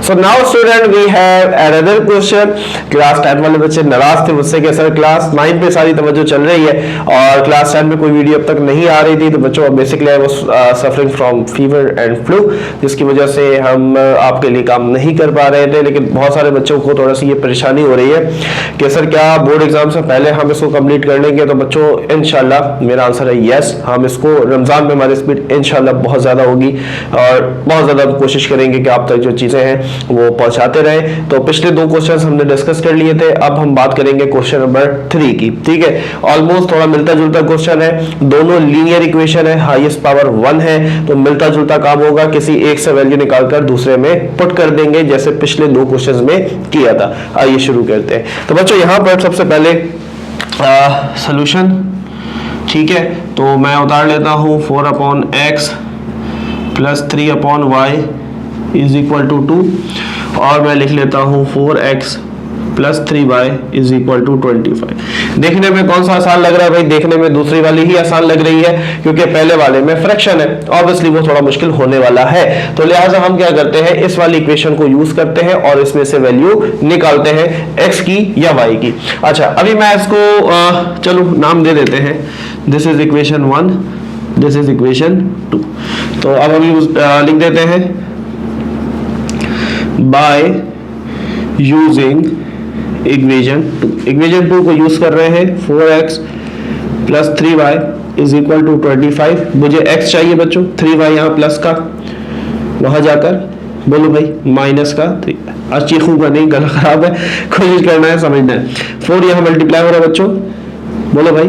So now student we have another question. Class 10 वाले बच्चे नाराज थे मुझसे कि सर क्लास 9 पे सारी तवज्जो चल रही है और क्लास 10 में कोई वीडियो अब तक नहीं आ रही थी। तो बच्चों basically I was suffering from fever and flu, जिसकी वजह से हम आपके लिए काम नहीं कर पा रहे थे। लेकिन बहुत सारे बच्चों को थोड़ा सी ये परेशानी हो रही है कि सर क्या बोर्ड एग्जाम से पहले हम इसको कंप्लीट कर लेंगे। तो बच्चों इंशाल्लाह मेरा आंसर है यस, हम इसको रमजान में हमारी स्पीड इंशाल्लाह बहुत ज्यादा होगी और बहुत ज्यादा कोशिश करेंगे कि आप तक जो चीजें हैं वो पहुंचाते रहे। तो पिछले 2 क्वेश्चंस हमने डिस्कस कर लिए थे, अब हम बात करेंगे क्वेश्चन नंबर 3 की। ठीक है, ऑलमोस्ट थोड़ा मिलता जुलता क्वेश्चन है, दोनों लीनियर इक्वेशन है, हाईएस्ट पावर 1 है, तो मिलता जुलता काम होगा, किसी एक से वैल्यू निकालकर दूसरे में पुट कर देंगे जैसे पिछले 2 क्वेश्चंस में किया था। आइए शुरू करते हैं। तो बच्चों यहाँ पर सबसे पहले सॉल्यूशन, ठीक है, तो मैं उतार लेता हूँ 4/x plus 3/y is equal to 2 और मैं लिख लेता हूँ 4x plus 3y is equal to 25। देखने में कौन सा आसान लग रहा है भाई? देखने में दूसरी वाली ही आसान लग रही है क्योंकि पहले वाले में फ्रैक्शन है, ऑब्वियसली वो थोड़ा मुश्किल होने वाला है। तो लिहाजा हम क्या करते हैं, इस वाली इक्वेशन को यूज करते हैं और इसमें से वैल्यू निकालते हैं x की या y की। अच्छा, अभी मैं इसको चलो नाम दे देते हैं, this is equation 1, this is equation 2। तो अब हम लिख देते हैं बाय यूजिंग इक्वेशन 2। इक्वेशन 2 को यूज कर रहे हैं 4x plus 3y is equal to 25। मुझे x चाहिए बच्चों, 3y यहाँ प्लस का, वहां जाकर बोलो भाई माइनस का 3। आज चीखूंगा नहीं, गला खराब है, कोशिश करना है समझना है। 4 यहाँ मल्टीप्लाई हो रहा है बच्चों, बोलो भाई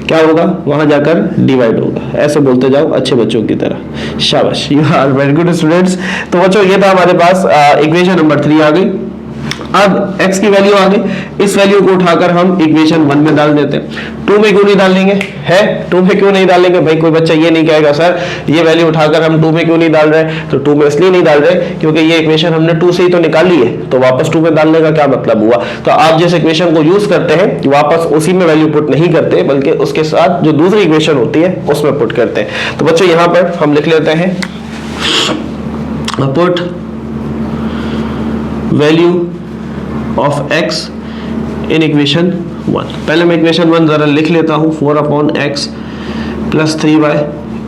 क्या होगा, वहां जाकर डिवाइड होगा। ऐसे बोलते जाओ अच्छे बच्चों की तरह, शाबाश, you are very good students. तो बच्चों ये था हमारे पास इक्वेशन नंबर 3 आ गई। अब x की वैल्यू आ गई, इस वैल्यू को उठाकर हम इक्वेशन 1 में डाल देते हैं। 2 में क्यों नहीं डालेंगे, है 2 में क्यों नहीं डालेंगे भाई? कोई बच्चा ये नहीं कहेगा सर ये वैल्यू उठाकर हम 2 में क्यों नहीं डाल रहे? तो 2 में इसलिए नहीं डाल रहे क्योंकि ये इक्वेशन हमने 2 से ही तो निकाली है, तो वापस 2 में डालने का क्या मतलब हुआ? तो आप जिस इक्वेशन को यूज करते हैं वापस उसी में वैल्यू पुट नहीं करते, बल्कि उसके साथ जो दूसरी इक्वेशन होती है उसमें पुट करते हैं। तो बच्चों यहां पर हम लिख लेते हैं put value of x in equation 1। पहले मैं इक्वेशन 1 जरा लिख लेता हूं, 4/x plus 3y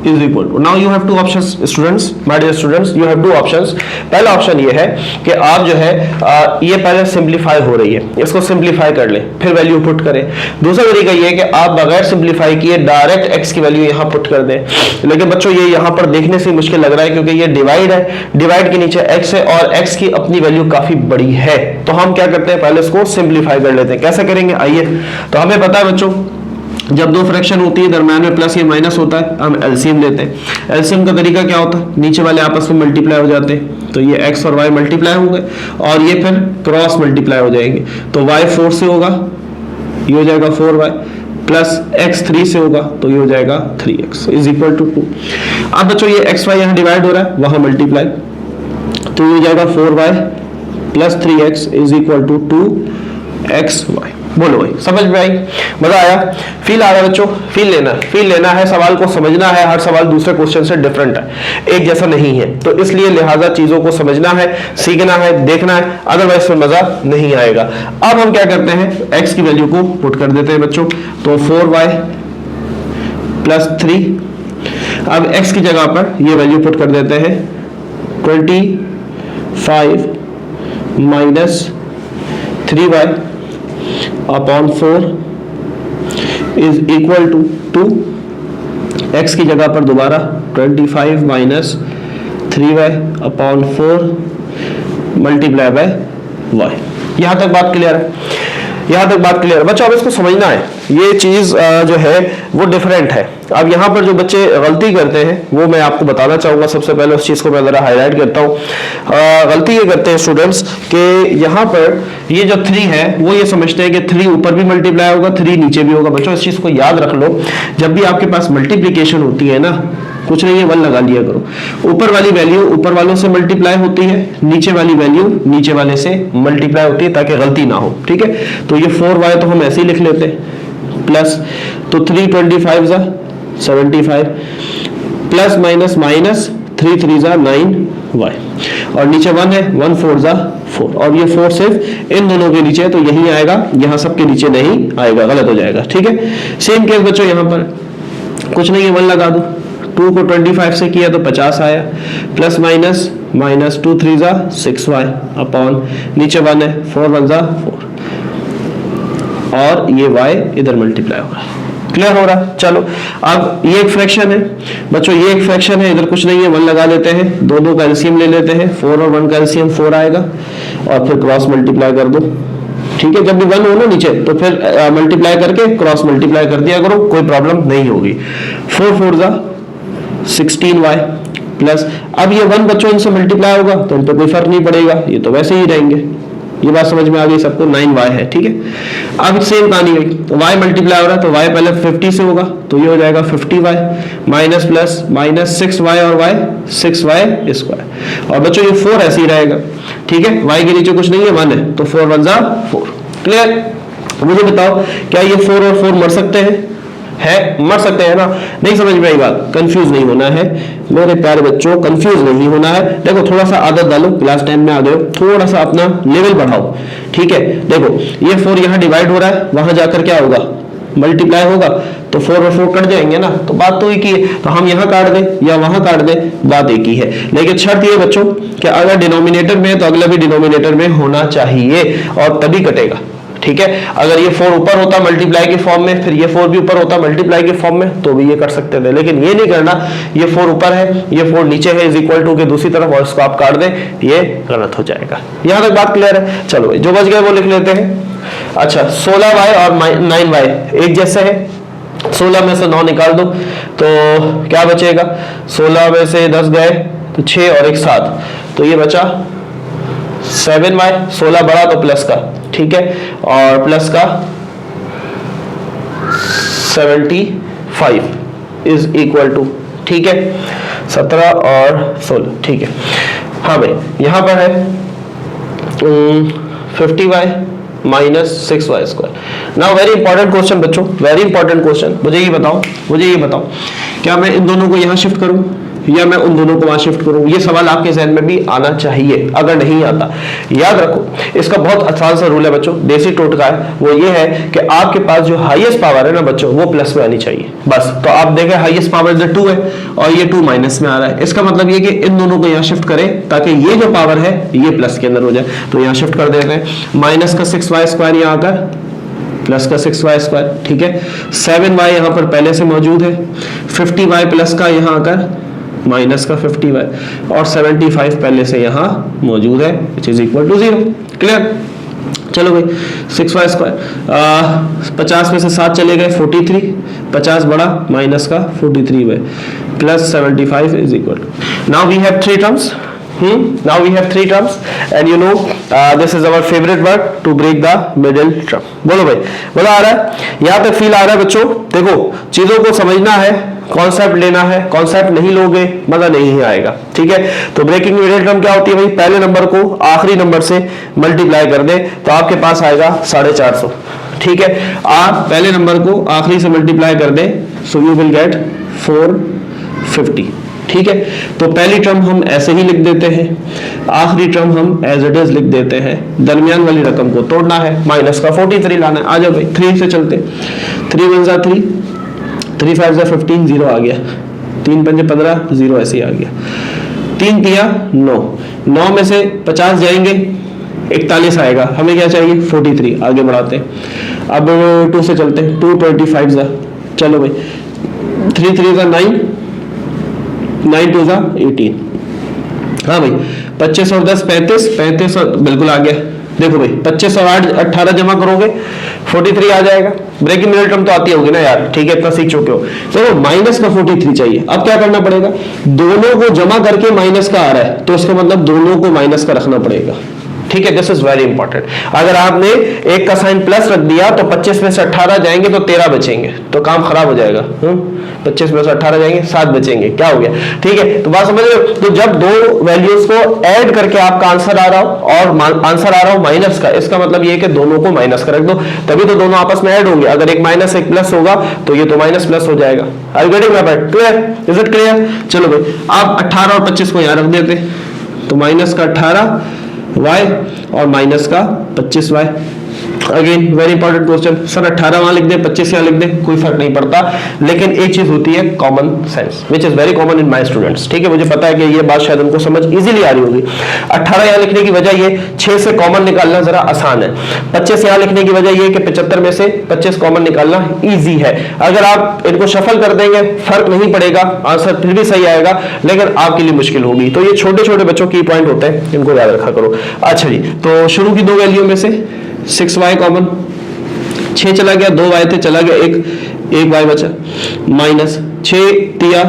is equal to, now you have 2 options students, my dear students, you have 2 options. पहला ऑप्शन ये है कि आप जो है ये पहले सिंप्लीफाई हो रही है, इसको सिंप्लीफाई कर लें फिर वैल्यू पुट करें। दूसरा तरीका ये है कि आप बगैर सिंप्लीफाई किए डायरेक्ट x की वैल्यू यहां पुट कर दें। लेकिन बच्चों ये यहां पर देखने से मुश्किल लग रहा है क्योंकि ये डिवाइड है, डिवाइड के नीचे x है और x की अपनी वैल्यू काफी बड़ी है। तो हम क्या करते हैं, पहले इसको सिंप्लीफाई कर लेते हैं। कैसे करेंगे आइए। तो हमें पता है बच्चों जब 2 फ्रैक्शन होती है दरम्यान में प्लस या माइनस होता है, हम एलसीएम लेते हैं। एलसीएम का तरीका क्या होता है, नीचे वाले आपस में मल्टीप्लाई हो जाते हैं, तो ये x और y मल्टीप्लाई होंगे और ये फिर क्रॉस मल्टीप्लाई हो जाएंगे। तो y 4 से होगा, ये हो जाएगा 4y, प्लस x 3 से होगा तो ये हो जाएगा 3x इज इक्वल टू 2। अब बच्चों ये xy यहाँ डिवाइड हो रहा है, वहां मल्टीप्लाई, तो ये हो जाएगा 4y plus 3x is equal to 2xy। बोलो भाई समझ में आई, मजा आया, फील आ रहा है बच्चों? फील लेना है, सवाल को समझना है। हर सवाल दूसरे क्वेश्चन से डिफरेंट है, एक जैसा नहीं है, तो इसलिए लिहाजा चीजों को समझना है, सीखना है, देखना है, अदरवाइज इसमें मजा नहीं आएगा। अब हम क्या करते हैं, x की वैल्यू को पुट कर देते हैं बच्चों। तो 4y प्लस 3, अब x की जगह पर ये वैल्यू पुट कर देते हैं 25 minus 3y upon 4 is equal to 2। x की जगह पर दोबारा 25 minus 3y upon 4 multiply by y। यहां तक बात क्लियर है? यहां तक बात क्लियर है बच्चों? अब इसको समझना है, ये चीज जो है वो डिफरेंट है। अब यहाँ पर जो बच्चे गलती करते हैं वो मैं आपको बताना चाहूंगा। सबसे पहले उस चीज को मैं जरा हाईलाइट करता हूँ। गलती ये करते हैं स्टूडेंट्स कि यहाँ पर ये जो 3 है वो ये समझते हैं कि 3 ऊपर भी मल्टीप्लाई होगा, 3 नीचे भी होगा। बच्चों इस चीज को याद रख लो, जब भी आपके पास मल्टीप्लीकेशन होती है ना, कुछ नहीं है 1 लगा लिया करो। ऊपर वाली वैल्यू ऊपर वालों से मल्टीप्लाई होती है, नीचे वाली वैल्यू नीचे वाले से मल्टीप्लाई होती है ताकि गलती ना हो। ठीक है, तो ये 4y तो हम ऐसे ही लिख लेते हैं, प्लस तो 325 जा 75 प्लस माइनस माइनस 3 3 जा 9 y, और नीचे 1 है, 1 4 जा 4, और ये 4 सिर्फ इन दोनों के नीचे है तो यही आएगा, यहाँ सबके नीचे नहीं आएगा, गलत हो जाएगा। ठीक है, सेम केस बच्चों यहाँ पर कुछ नहीं है, 1 लगा दो, 2 को 25 से किया तो 50 आया, प्लस माइनस माइनस 2 3 जा 6y अपॉन नीचे 1 है, 4 1 जा 4, और ये y इधर मल्टीप्लाई होगा। क्लियर हो रहा है? चलो अब ये एक फ्रैक्शन है बच्चों, ये एक फ्रैक्शन है, इधर कुछ नहीं है, 1 लगा लेते हैं, दोनों का एलसीएम ले लेते हैं, 4 और 1 का एलसीएम 4 आएगा, और फिर क्रॉस मल्टीप्लाई कर दो। ठीक है, जब भी 1 हो ना नीचे तो फिर मल्टीप्लाई करके क्रॉस मल्टीप्लाई कर दिया करो, कोई प्रॉब्लम नहीं होगी। 4 4 जा 16y प्लस, अब ये 1 बच्चों इनसे मल्टीप्लाई होगा तो इन पर कोई फर्क नहीं पड़ेगा, ये तो वैसे ही रहेंगे। ये बात समझ में आ गई सबको? 9y है। ठीक है, अब सेम कहानी हुई, तो y मल्टीप्लाई हो रहा है तो y पहले 50 से होगा, तो ये हो जाएगा 50y minus plus minus 6y और y 6y स्क्वायर, और बच्चों ये 4 ऐसे ही रहेगा। ठीक है, y के नीचे कुछ नहीं है, 1 है, तो 4 1 जा 4। क्लियर? मुझे बताओ क्या ये 4 और 4 मर सकते हैं? मर सकते हैं ना? नहीं समझ में आई बात? कंफ्यूज नहीं होना है मेरे प्यारे बच्चों, कंफ्यूज नहीं होना है। देखो थोड़ा सा आदत डालो, क्लास 10 में आ गए हो, थोड़ा सा अपना लेवल बढ़ाओ। ठीक है, देखो ये 4 यहाँ डिवाइड हो रहा है, वहां जाकर क्या होगा? मल्टीप्लाई होगा, तो 4 और 4 कट जाएंगे ना, तो बात तो एक ही है, तो हम यहाँ काट दें या वहां काट दें, बात एक ही है। लेकिन शर्त ये बच्चों कि अगर डिनोमिनेटर में है तो अगला भी डिनोमिनेटर में होना चाहिए, और तभी कटेगा। ठीक है, अगर ये 4 ऊपर होता मल्टीप्लाई के फॉर्म में, फिर ये 4 भी ऊपर होता मल्टीप्लाई के फॉर्म में, तो भी ये कर सकते थे, लेकिन ये नहीं करना। ये 4 ऊपर है, ये 4 नीचे है, इज इक्वल टू के दूसरी तरफ, और इसको आप काट दें, ये गलत हो जाएगा। यहां तक बात क्लियर है? चलो जो बच गया वो लिख लेते हैं। अच्छा, 16y और 9y एक जैसे है, 16 में से 9 निकाल दो तो क्या बचेगा? 16 में से 10 गए तो 6 और 1 7, तो ये बचा 7y, 16 बड़ा तो प्लस का, ठीक है, और प्लस का 75 इज इक्वल टू, ठीक है, 17 और 16, ठीक है। हाँ भाई, यहां पर है 50y minus 6y square. Now very important question बच्चों, वेरी इंपॉर्टेंट क्वेश्चन। मुझे ये बताओ क्या मैं इन दोनों को यहां शिफ्ट करूं या मैं उन दोनों को वहां शिफ्ट करूं? ये सवाल आपके जहन में भी आना चाहिए, अगर नहीं आता याद रखो इसका बहुत आसान सा रूल है बच्चों, देसी टोटका है, वो ये है कि आपके पास जो हाईएस्ट पावर है ना बच्चों, वो प्लस में आनी चाहिए बस। तो आप देखें हाईएस्ट पावर जो 2 है और ये 2 माइनस में आ रहा है, इसका मतलब ये कि इन दोनों को यहाँ शिफ्ट करें ताकि ये जो पावर है ये प्लस के अंदर हो जाए। तो यहाँ शिफ्ट कर देते हैं, माइनस का 6y स्क्वायर यहाँ आकर प्लस का 6y स्क्वायर, ठीक है, 7y यहाँ पर पहले से मौजूद है, 50y प्लस का यहाँ आकर माइनस का 50y, और 75 पहले से यहाँ मौजूद है, which is equal to 0। Clear? चलो भाई 6y स्क्वायर 50 में से 7 चले गए 43, 50 बड़ा माइनस का 43y plus 75 is equal to, now we have 3 terms. Now we have 3 terms and you know this is our favorite word to break the middle term। बोलो भाई, बोलो आ रहा है? यहाँ पे फील आ रहा है बच्चों? देखो चीजों को समझना है, कॉन्सेप्ट लेना है, कॉन्सेप्ट नहीं लोगे मजा नहीं आएगा। ठीक है, तो ब्रेकिंग मिडिल टर्म क्या होती है भाई? पहले नंबर को आखिरी नंबर से मल्टीप्लाई कर दे तो आपके पास आएगा 450। ठीक है, आप पहले नंबर को आखिरी से मल्टीप्लाई कर दे सो यू विल गेट 450। ठीक है, तो पहली टर्म हम ऐसे ही लिख देते हैं, आखिरी टर्म हम एज इट इज लिख देते हैं, दरमियान वाली रकम को तोड़ना है, माइनस का 43 लाना है। आ जाओ भाई 3 से चलते, 3 1 जा 3, 3 5 जा 15, 0 आ गया, 3 5 15, 0 ऐसे ही आ गया, 3 किया 9, 9 में से 50 जाएंगे 41 आएगा, हमें क्या चाहिए? 43। आगे बढ़ाते हैं, अब 2 से चलते हैं, 2 25 जा, चलो भाई 3 3 जा 9, 9 2 जा 18। हाँ भाई 25 और 10 35, 35 और बिल्कुल आ गया। देखो भाई 25 और 8 18 जमा करोगे 43 आ जाएगा। ब्रेकिंग मिडिल टर्म तो आती होगी ना यार, ठीक है, इतना सीख चुके हो। देखो माइनस का 43 चाहिए, अब क्या करना पड़ेगा? दोनों को जमा करके माइनस का आ रहा है तो इसका मतलब दोनों को माइनस का रखना पड़ेगा। ठीक है, दिस इज वेरी इंपॉर्टेंट। अगर आपने एक का साइन प्लस रख दिया तो 25 में से 18 जाएंगे तो 13 बचेंगे, तो काम खराब हो जाएगा। 25 में से 18 जाएंगे 7 बचेंगे, क्या हो गया? ठीक है, तो बात समझ रहे हो? तो जब दो वैल्यूज को ऐड करके आपका आंसर आ रहा हो और आंसर आ रहा हो माइनस का, इसका मतलब ये है कि दोनों को माइनस कर रख दो, तभी तो दोनों आपस में ऐड होंगे। अगर एक माइनस एक प्लस होगा तो ये तो माइनस प्लस हो जाएगा। Are you getting my point? Clear? Is it clear? चलो भाई आप 18 और 25 को यहाँ रख देते, तो माइनस का 18y और माइनस का 25y। Again very important question, sir 18 वहां लिख दें 25 यहां लिख दें, कोई फर्क नहीं पड़ता, लेकिन एक चीज होती है common sense, which is very common in my students. ठीक है, मुझे पता है कि ये बात शायद उनको समझ इजीली आ रही होगी। 18 यहां लिखने की वजह ये 6 से कॉमन निकालना जरा आसान है, 25 यहां लिखने की वजह ये कि 75 में से 25 कॉमन निकालना इजी है। अगर आप इनको शफल कर देंगे फर्क नहीं पड़ेगा, आंसर फिर भी सही आएगा, लेकिन आपके लिए मुश्किल होगी। तो ये छोटे छोटे बच्चों की पॉइंट होते हैं, इनको याद रखा करो। अच्छा जी, तो शुरू की दो वैल्यू में से 6y कॉमन, 6 चला गया, 2y थे चला गया, एक y बचा, माइनस 6 तिया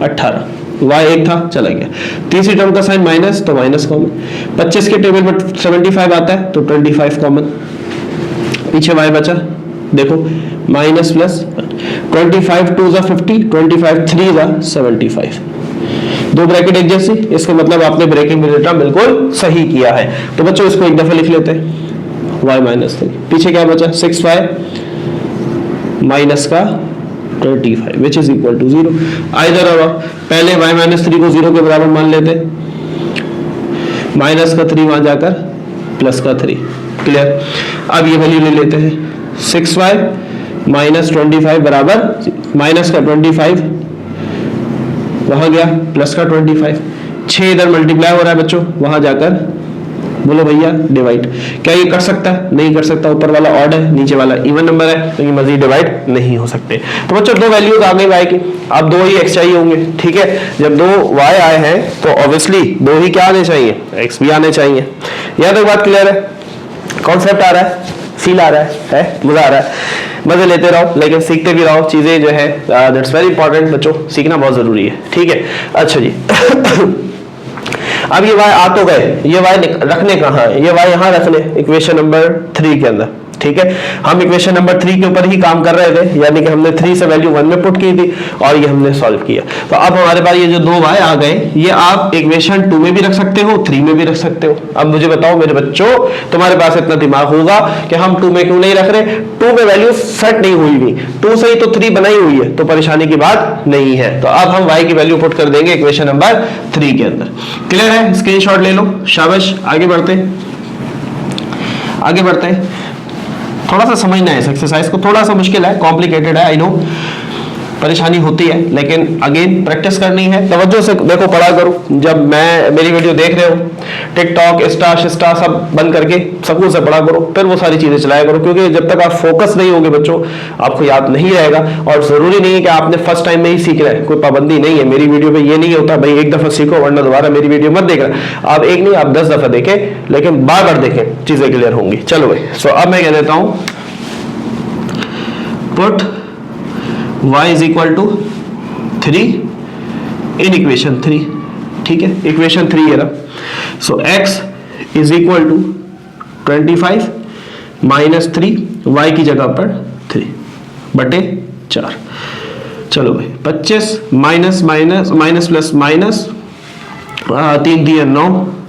18, y एक था चला गया, तीसरी टर्म का साइन माइनस तो माइनस कॉमन, 25 के टेबल पर 75 आता है तो 25 कॉमन, पीछे y बचा, देखो माइनस प्लस 25 2 जा 50, 25 3 जा 75, दो ब्रैकेट एक जैसी, इसका मतलब आपने ब्रेकिंग डेटा बिल्कुल सही किया है। तो बच्चों इसको एक दफा लिख लेते हैं, y माइनस 3, पीछे क्या बचा 6y माइनस का 25 which is equal to 0। Either और पहले y माइनस 3 को 0 के बराबर मान लेते, माइनस का 3 वहां जाकर प्लस का 3, क्लियर। अब ये वैल्यू ले लेते हैं, 6y माइनस 25 बराबर माइनस का 25 वहां गया प्लस का 25, 6 इधर मल्टीप्लाई हो रहा है बच्चों, वहां जाकर बोलो भैया डिवाइड। क्या ये कर सकता है? नहीं कर सकता, ऊपर वाला ऑड है नीचे वाला इवन नंबर है, तो ये मजीद डिवाइड नहीं हो सकते। तो बच्चों दो वैल्यूज आ गई y की, अब दो ही x चाहिए होंगे। ठीक है, जब दो y आए हैं तो ऑब्वियसली दो ही क्या आने चाहिए, x भी आने चाहिए। यह तक बात क्लियर है? कॉन्सेप्ट आ रहा है, फील आ रहा है मजा आ रहा है, मजे लेते रहो लेकिन सीखते भी रहो चीजें जो है, दैट्स वेरी इंपॉर्टेंट बच्चों, सीखना बहुत जरूरी है। ठीक है, अच्छा जी अब ये y आ तो गए, ये y रखने कहाँ है, ये y यहाँ रखने इक्वेशन नंबर 3 के अंदर। ठीक है, हम इक्वेशन नंबर 3 के ऊपर ही काम कर रहे थे, यानी कि हमने 3 से वैल्यू 1 में पुट की थी और ये हमने सॉल्व किया। तो अब हमारे पास ये जो दो y आ गए, ये आप इक्वेशन 2 में भी रख सकते हो, 3 में भी रख सकते हो। अब मुझे बताओ मेरे बच्चों, तुम्हारे पास इतना दिमाग होगा कि हम 2 में क्यों नहीं रख रहे? 2 में वैल्यू सेट नहीं हुई हुई, 2 से ही तो 3 बनाई हुई है, तो परेशानी की बात नहीं है। तो अब हम y की वैल्यू पुट कर देंगे इक्वेशन नंबर 3 के अंदर। क्लियर है? स्क्रीनशॉट ले लो, शाबाश। आगे बढ़ते हैं। थोड़ा सा समझना है इस एक्सरसाइज को, थोड़ा सा मुश्किल है, कॉम्प्लिकेटेड है, आई नो, परेशानी होती है, लेकिन अगेन प्रैक्टिस करनी है। तवज्जो से देखो, पढ़ा करो। जब मैं मेरी वीडियो देख रहे हो, टिकटॉक इंस्टा सब बंद करके सकून से पढ़ा करो, फिर वो सारी चीजें चलाया करो, क्योंकि जब तक आप फोकस नहीं होगे बच्चों, आपको याद नहीं रहेगा। और जरूरी नहीं है कि आपने फर्स्ट टाइम में ही सीखना है, कोई पाबंदी नहीं है। मेरी वीडियो पे ये नहीं होता भाई एक दफा सीखो वरना दोबारा मेरी वीडियो मत देखना। आप एक नहीं, आप 10 दफा देखें, लेकिन बार बार देखें, चीजें क्लियर होंगी। चलो भाई, सो अब मैं कह देता हूं, put y is equal to 3 in equation 3। ठीक है, इक्वेशन 3 है ना, सो x is equal to 25 minus 3, y की जगह पर 3 बटे 4। चलो भाई, 25 minus minus minus plus minus 3 दिया 9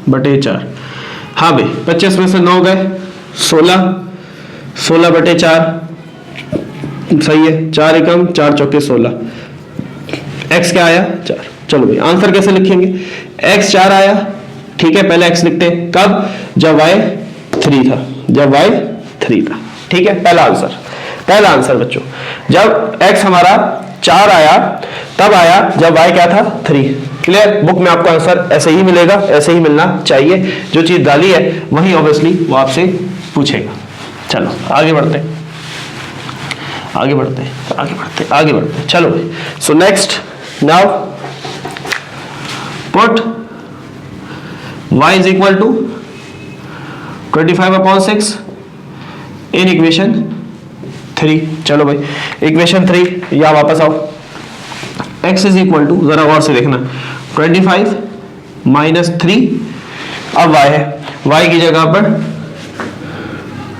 बटे 4। हाँ भाई, 25 में से 9 गए 16 बटे 4 सही है, 4 एकम 4 चौके 16, x क्या आया 4। चलो भाई, आंसर कैसे लिखेंगे? x 4 आया, ठीक है, पहले x लिखते हैं, कब? जब y 3 था, जब y 3 था। ठीक है, पहला आंसर बच्चों, जब x हमारा 4 आया तब आया जब y क्या था 3। क्लियर? बुक में आपको आंसर ऐसे ही मिलेगा, ऐसे ही मिलना चाहिए, जो चीज डाली है वही ऑब्वियसली वो आपसे पूछेगा। चलो आगे बढ़ते हैं। चलो भाई, so next, now put y is equal to 25/6 in equation 3। चलो भाई, इक्वेशन 3, या वापस आओ, x is equal to, जरा और से देखना, 25 माइनस 3, अब y है, y की जगह पर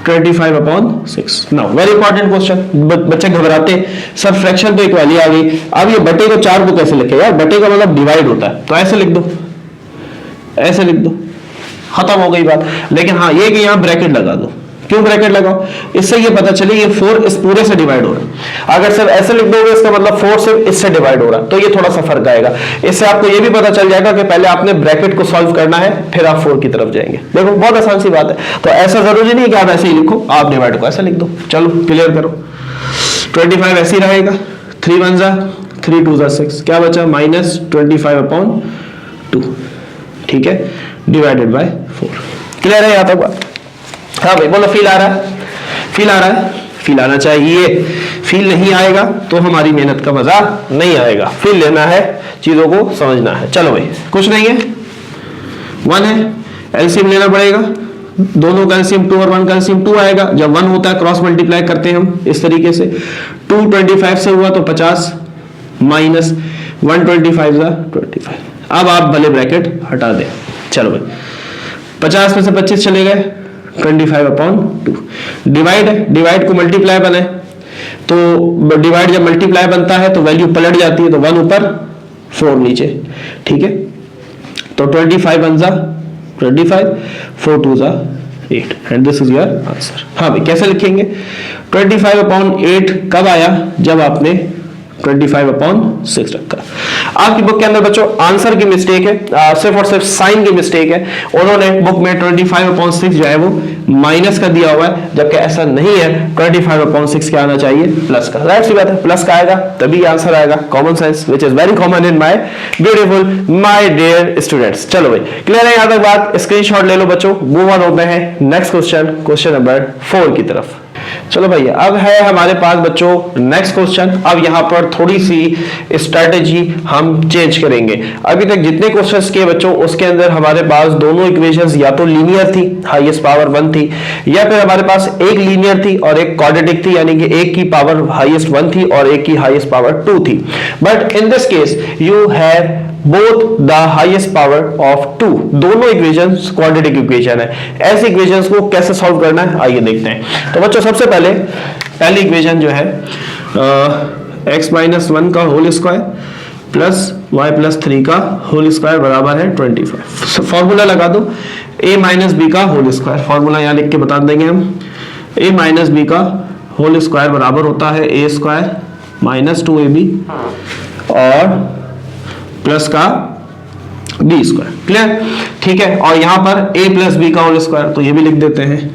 25/6। नाउ वेरी इंपॉर्टेंट क्वेश्चन, बच्चे घबराते, सर फ्रैक्शन तो इक्वाली आ गई, अब ये बटे को 4 को कैसे लिखे? यार बटे का मतलब डिवाइड होता है, तो ऐसे लिख दो, खत्म हो गई बात। लेकिन हाँ, ये कि यहाँ ब्रैकेट लगा दो, क्यों ब्रैकेट लगाओ? इससे ये पता चले ये 4 इस पूरे से डिवाइड हो रहा है। अगर सिर्फ ऐसे लिख दोगे इसका मतलब 4 सिर्फ इससे डिवाइड हो रहा है, तो ये थोड़ा सा फर्क आएगा। इससे आपको ये भी पता चल जाएगा कि पहले आपने ब्रैकेट को सॉल्व करना है, फिर आप 4 की तरफ जाएंगे। देखो बहुत आसान सी बात है। तो ऐसा जरूरी नहीं है कि आप ऐसे ही लिखो, आप डिवाइड को ऐसा लिख दो। चलो क्लियर करो। 25 ऐसे ही रहेगा, 3 1 जा 3 2 जा 6, क्या बचा -25/2, ठीक है, डिवाइडेड बाय 4। क्लियर है यहाँ तक बात? हाँ भाई बोलो, फील आ रहा है? फील आ रहा है? फील आना चाहिए। फील नहीं आएगा तो हमारी मेहनत का मजा नहीं आएगा। फील लेना है, चीजों को समझना है। चलो भाई कुछ नहीं है, 1 है, एलसीएम लेना पड़ेगा। दोनों का एलसीएम 2 और 1 का एलसीएम 2 आएगा। जब 1 होता है क्रॉस मल्टीप्लाई करते हैं हम इस तरीके से। 2 25 से हुआ तो 50 माइनस 125 जा 25। अब आप भले ब्रैकेट हटा दें। चलो भाई 50 में से 25 चले गए, 25/2। डिवाइड है, डिवाइड को मल्टीप्लाई बने तो डिवाइड जब मल्टीप्लाई बनता है तो वैल्यू पलट जाती है, तो 1 ऊपर 4 नीचे, ठीक है। तो 25 1 जा 25, 4 2 जा 8 and this is your answer. हाँ भाई कैसे लिखेंगे? 25/8 कब आया? जब आपने 25/6 रखा। आपकी बुक के अंदर बच्चों आंसर की मिस्टेक है, सिर्फ और सिर्फ साइन की मिस्टेक है। उन्होंने बुक में 25/6 जो है वो माइनस का दिया हुआ है, जबकि ऐसा नहीं है। 25/6 क्या आना चाहिए? प्लस का। जाहिर सी बात है, प्लस का आएगा तभी आंसर आएगा। Common sense which is very common in my beautiful my dear students. चलो भाई क्लियर है यहाँ तक बात? स्क्रीनशॉट ले लो बच्चों। मूव ऑन होते हैं नेक्स्ट क्वेश्चन, क्वेश्चन नंबर 4 की तरफ। चलो भैया अब है हमारे पास बच्चों नेक्स्ट क्वेश्चन। अब यहाँ पर थोड़ी सी स्ट्रेटेजी हम चेंज करेंगे। अभी तक जितने क्वेश्चंस किए बच्चों उसके अंदर हमारे पास दोनों इक्वेशंस या तो लीनियर थी, हाईएस्ट पावर 1 थी, या फिर हमारे पास एक लीनियर थी और एक क्वाड्रेटिक थी, यानी कि एक की पावर हाईएस्ट 1 थी और एक की हाईएस्ट पावर 2 थी। But in this case you have both the highest power of 2। दोनों इक्वेशंस क्वाड्रेटिक इक्वेशन है। ऐसी इक्वेशंस को कैसे सॉल्व करना है आइए देखते हैं। तो बच्चों सबसे पहली इक्वेशन जो है x - 1 का होल स्क्वायर प्लस y + 3 का होल स्क्वायर बराबर है 25। फॉर्मूला लगा दो, a - b का होल स्क्वायर। फॉर्मूला यहाँ लिख के बता देंगे हम। a - b का होल स्क्वायर बराबर होता है a² - 2ab और प्लस का b²। क्लियर? ठीक है। और यहां पर a + b का होल स्क्वायर, तो ये भी लिख देते हैं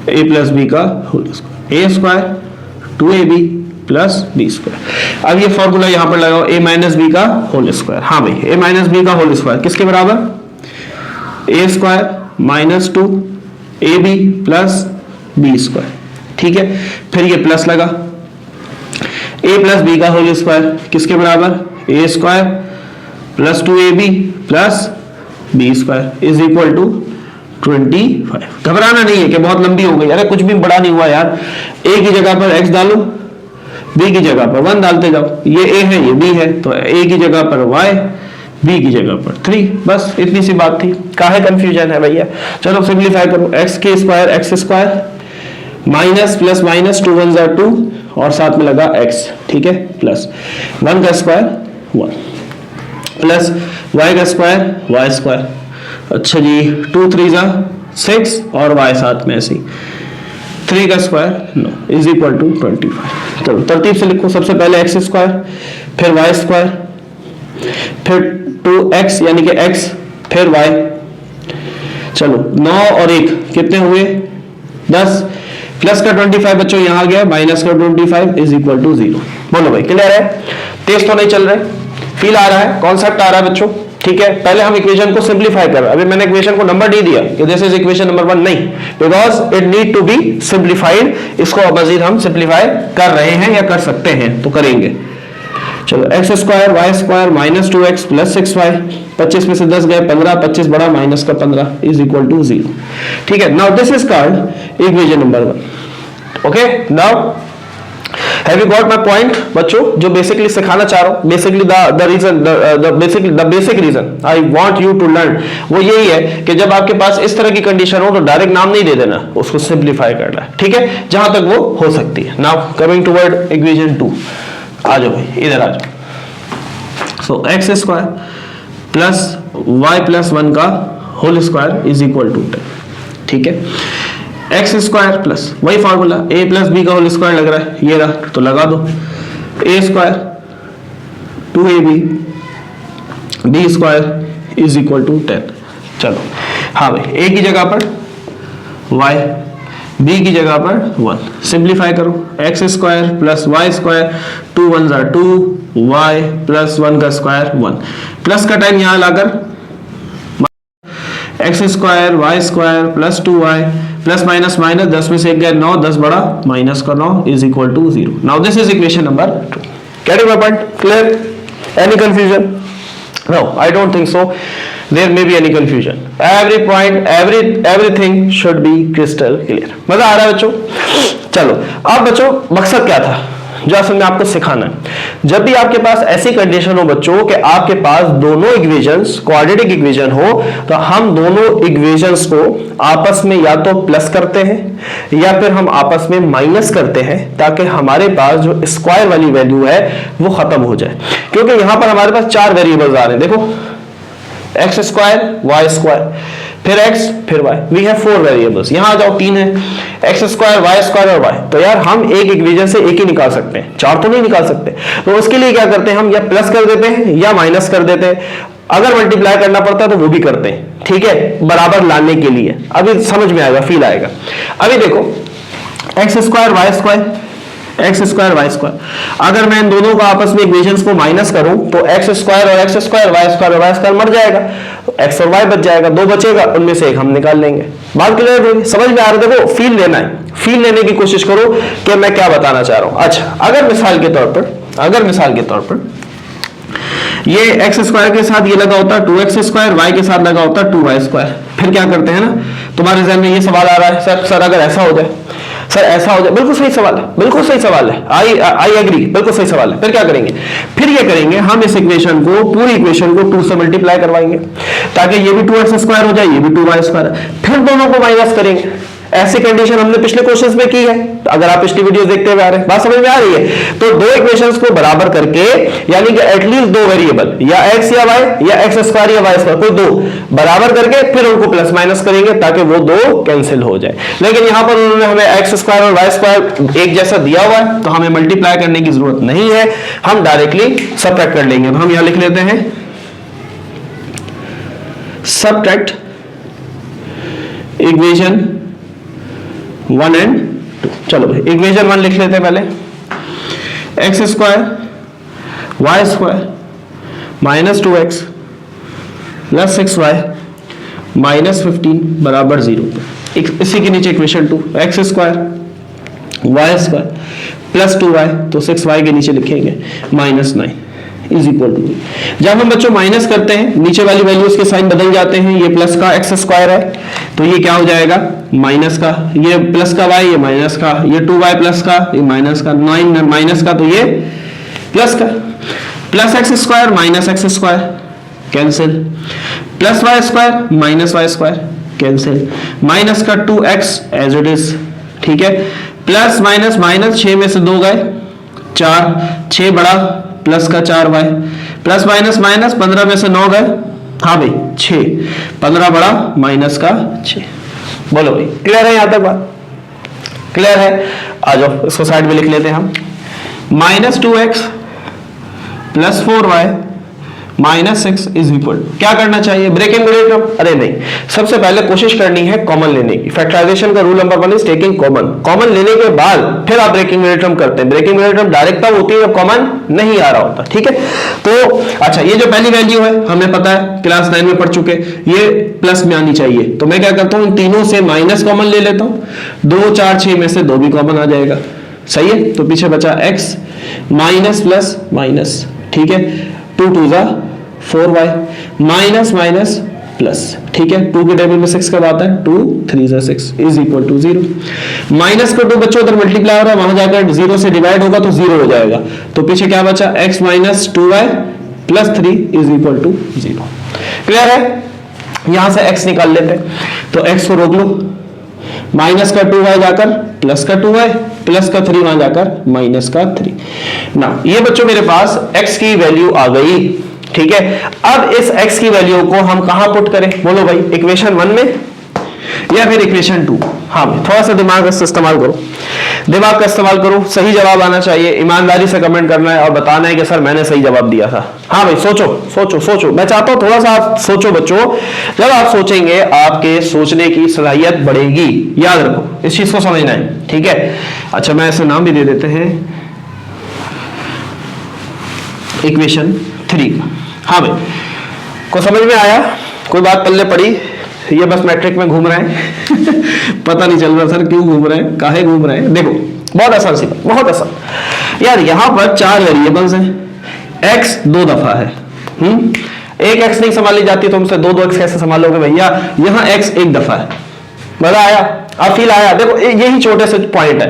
a + b का whole square, a² 2ab + b²। अब ये फॉर्मूला यहां पर लगाओ, a - b का होल स्क्वायर। हाँ भाई a - b का होल स्क्वायर किसके बराबर? a² - 2ab + b²। ठीक है। फिर ये प्लस लगा, a + b का होल स्क्वायर किसके बराबर? a² + 2ab + b² is equal to 25। घबराना नहीं है कि बहुत लंबी हो गई। अरे कुछ भी बड़ा नहीं हुआ यार। a की जगह पर x डालो, b की जगह पर 1 डालते जाओ। ये a है ये b है, तो a की जगह पर y, b की जगह पर 3। बस इतनी सी बात थी। काहे कंफ्यूजन है भैया? चलो सिंप्लीफाई करो। x² माइनस प्लस माइनस 2 1 2 और साथ में लगा x, ठीक है, प्लस 1 का स्क्वायर 1 प्लस y का स्क्वायर y²। अच्छा जी 2 3 6 और y साथ में ऐसे 3 का स्क्वायर 9 इज इक्वल टू 25। चलो तरतीब से लिखो। सबसे पहले x², फिर y², फिर 2x यानी कि x, फिर y। चलो 9 और 1 कितने हुए? 10 प्लस का 25 बच्चों यहां आ गया, माइनस का 25 इज इक्वल टू 0। बोलो भाई क्लियर है? तेज तो नहीं चल रहे? फील आ रहा है? कॉन्सेप्ट आ रहा है बच्चों? ठीक है। पहले हम इक्वेशन को सिंप्लीफाई कर रहे हैं। अभी मैंने इक्वेशन को नंबर नहीं दिया कि दिस इज इक्वेशन नंबर 1, नहीं, because it need to be simplified. इसको मजीद हम सिंप्लीफाई कर रहे हैं या कर सकते हैं, तो करेंगे। चलो x² y² minus 2x plus 6y, 25 में से 10 गए 15, 25 बड़ा माइनस का 15 इज इक्वल टू 0। ठीक है। Now this is called equation number 1। Okay, now have you got my point बच्चों? जो बेसिकली सिखाना चाह रहा हूं, basically the basic reason I want you to learn वो यही है कि जब आपके पास इस तरह की कंडीशन हो तो डायरेक्ट नाम नहीं दे देना, उसको सिंप्लीफाई करना है। ठीक है, जहां तक वो हो सकती है। नाउ कमिंग टुवर्ड इक्वेशन 2, आ जाओ भाई इधर आ जाओ। सो x² प्लस y + 1 का whole square is equal to 10। ठीक है। एक्स स्क्वायर प्लस वही फॉर्मूला ए प्लस बी का होल स्क्वायर लग रहा है, ये रहा तो लगा दो, a square 2ab b square is equal to 10। चलो हाँ भाई, ए की जगह पर y, b की जगह पर 1, सिंप्लीफाई करो, x square plus y square 2 1 जार 2, y प्लस 1 का स्क्वायर 1, प्लस का टाइम यहां लाकर x square y square plus 2y plus minus minus 10 में से 1 गया 9, 10 बड़ा माइनस का 9 is equal to 0। Now this is equation number 2। Getting my point? Clear? Any confusion? No, I don't think so. There may be any confusion. Every point, everything should be crystal clear. मजा आ रहा है बच्चों? चलो, अब बच्चों मकसद क्या था जो असल में आपको सिखाना है? जब भी आपके पास ऐसी कंडीशन हो बच्चों कि आपके पास दोनों इक्वेशंस क्वाड्रेटिक इक्वेशन हो, तो हम दोनों इक्वेशंस को आपस में या तो प्लस करते हैं या फिर हम आपस में माइनस करते हैं, ताकि हमारे पास जो स्क्वायर वाली वैल्यू है वो खत्म हो जाए। क्योंकि यहां पर हमारे पास 4 वेरिएबल्स आ रहे हैं, देखो एक्स स्क्वायर वाई स्क्वायर फिर x फिर y, वी हैव 4 वेरिएबल्स। यहां आ जाओ 3 है, एक्स स्क्वायर वाई स्क्वायर और y। तो यार हम एक इक्वेशन से एक ही निकाल सकते हैं, 4 तो नहीं निकाल सकते। तो उसके लिए क्या करते हैं हम, या प्लस कर देते हैं या माइनस कर देते हैं। अगर मल्टीप्लाई करना पड़ता है तो वो भी करते हैं, ठीक है, बराबर लाने के लिए। अभी समझ में आएगा, फील आएगा। अभी देखो x square y square x square y square, अगर मैं इन दोनों को आपस में इक्वेशंस को माइनस करूं तो एक्स स्क्वायर और एक्स स्क्वायर वाई स्क्वायर और वाई स्क्वायर मर जाएगा, एक्स और वाई बच जाएगा, 2 बचेगा, उनमें से एक हम निकाल लेंगे। बात क्लियर होगी? समझ में आ रहा है? देखो फील लेना है, फील लेने की कोशिश करो कि मैं क्या बताना चाह रहा हूं। अच्छा, अगर मिसाल के तौर पर ये एक्स स्क्वायर के साथ ये लगा होता है 2x स्क्वायर, वाई के साथ लगा होता है 2y स्क्वायर, फिर क्या करते हैं ना, तुम्हारे जहन में ये सवाल आ रहा है सर अगर ऐसा हो जाए, सर ऐसा हो जाए। बिल्कुल सही सवाल है, बिल्कुल सही सवाल है, आई एग्री, बिल्कुल सही सवाल है। फिर क्या करेंगे? फिर ये करेंगे हम इस इक्वेशन को, पूरी इक्वेशन को 2 से मल्टीप्लाई करवाएंगे, ताकि ये भी 2x स्क्वायर हो जाए, ये भी 2y स्क्वायर, फिर दोनों को माइनस करेंगे। ऐसी कंडीशन हमने पिछले क्वेश्चंस में की है, तो अगर आप पिछली वीडियोस देखते हुए आ रहे हैं, बात समझ में आ रही है? तो 2 इक्वेशंस को बराबर करके, यानी कि एटलीस्ट 2 वेरिएबल, या x या y या एक्स स्क्वायर या वाई स्क्वायर, कोई 2 बराबर करके फिर उनको प्लस माइनस करेंगे ताकि वो 2 कैंसिल हो जाए। लेकिन यहां पर उन्होंने हमें एक्स स्क्वायर और वाई स्क्वायर एक जैसा दिया हुआ है, तो हमें मल्टीप्लाई करने की जरूरत नहीं है, हम डायरेक्टली सबट्रैक्ट कर लेंगे। तो हम यहां लिख लेते हैं सबट्रैक्ट इक्वेशन 1 एंड 2। चलो भाई इक्वेशन 1 लिख लेते हैं पहले, x square y square minus 2x plus 6y minus 15 बराबर 0। इसी के नीचे equation 2, x square y square plus 2y, तो 6y के नीचे लिखेंगे माइनस 9 इज इक्वल टू। जब हम बच्चों माइनस करते हैं, नीचे वाली वैल्यूज के साइन बदल जाते हैं। ये प्लस का एक्स स्क्वायर है तो ये क्या हो जाएगा, माइनस का, ये प्लस का y, ये माइनस का, ये 2y प्लस का, ये माइनस का, 9 माइनस का, तो ये प्लस का, plus x square minus x square cancel, plus y square minus y square cancel, minus का 2x एज इट इज, ठीक है, प्लस माइनस माइनस, 6 में से 2 गए 4, 6 बड़ा प्लस का 4y, प्लस माइनस माइनस, 15 में से 9 गए, हाँ भाई 6, 15 बड़ा माइनस का 6। बोलो भाई क्लियर है? यहां तक बात क्लियर है? आ जाओ इसको साइड में लिख लेते हैं हम, minus 2x plus 4y minus 6 is equal, क्या करना चाहिए, ब्रेकिंग मिडिल? अरे नहीं, सबसे पहले कोशिश करनी है कॉमन लेने की। फैक्टराइजेशन का rule number 1 is taking common. Common लेने के बाद फिर आप ब्रेकिंग मिडिल टर्म करते हैं। ब्रेकिंग मिडिल टर्म डायरेक्ट तब होती है जब कॉमन नहीं आ रहा होता, ठीक है। तो अच्छा, ये जो पहली वैल्यू है हमें पता है, क्लास 9 में पढ़ चुके, ये प्लस में आनी चाहिए। तो मैं क्या करता हूं, इन तीनों से माइनस कॉमन ले लेता हूं, 2 4 6 में से 2 भी कॉमन आ जाएगा, सही है। तो पीछे बचा x माइनस प्लस माइनस, ठीक है, 2 2 जा 4y माइनस माइनस प्लस, ठीक है, 2 के टेबल में 6 कब आता है, 2 3 जा 6 इज इक्वल टू 0। माइनस का 2 बच्चों उधर मल्टीप्लाई हो रहा है, वहां जाकर 0 से डिवाइड होगा तो 0 हो जाएगा। तो पीछे क्या बचा, x minus 2y plus 3 is equal to 0। Clear है? यहां से x निकाल लेते हैं, तो x को रोक लो, माइनस का 2y जाकर प्लस का 2y प्लस का 3 वहां जाकर माइनस का 3 ना। ये बच्चों मेरे पास x की वैल्यू आ गई, ठीक है। अब इस x की वैल्यू को हम कहां पुट करें, बोलो भाई, इक्वेशन 1 में या फिर इक्वेशन 2। हाँ भाई, थोड़ा सा दिमाग का इस्तेमाल करो, दिमाग का इस्तेमाल करो, सही जवाब आना चाहिए, ईमानदारी से कमेंट करना है और बताना है कि सर मैंने सही जवाब दिया था। हाँ भाई, सोचो सोचो सोचो, मैं चाहता हूं थोड़ा सा आप सोचो बच्चों। जब आप सोचेंगे आपके सोचने की सलाहियत बढ़ेगी, याद रखो इस चीज को समझना है, ठीक है। अच्छा, मैं ऐसे नाम भी दे देते हैं इक्वेशन 3। हाँ भाई, को समझ में आया? कोई बात पल्ले पड़ी? ये बस मैट्रिक में घूम रहे हैं पता नहीं चल रहा सर क्यों घूम रहे हैं, काहे घूम रहे हैं। देखो बहुत आसान सी बात, बहुत आसान यार। यहां पर 4 वेरिएबल्स हैं, x 2 दफा है, एक x नहीं संभाली जाती तो हमसे 2 2 x कैसे संभालोगे भैया? यहां x 1 दफा है। मजा आया? अब फील आया? देखो यही छोटे से पॉइंट है,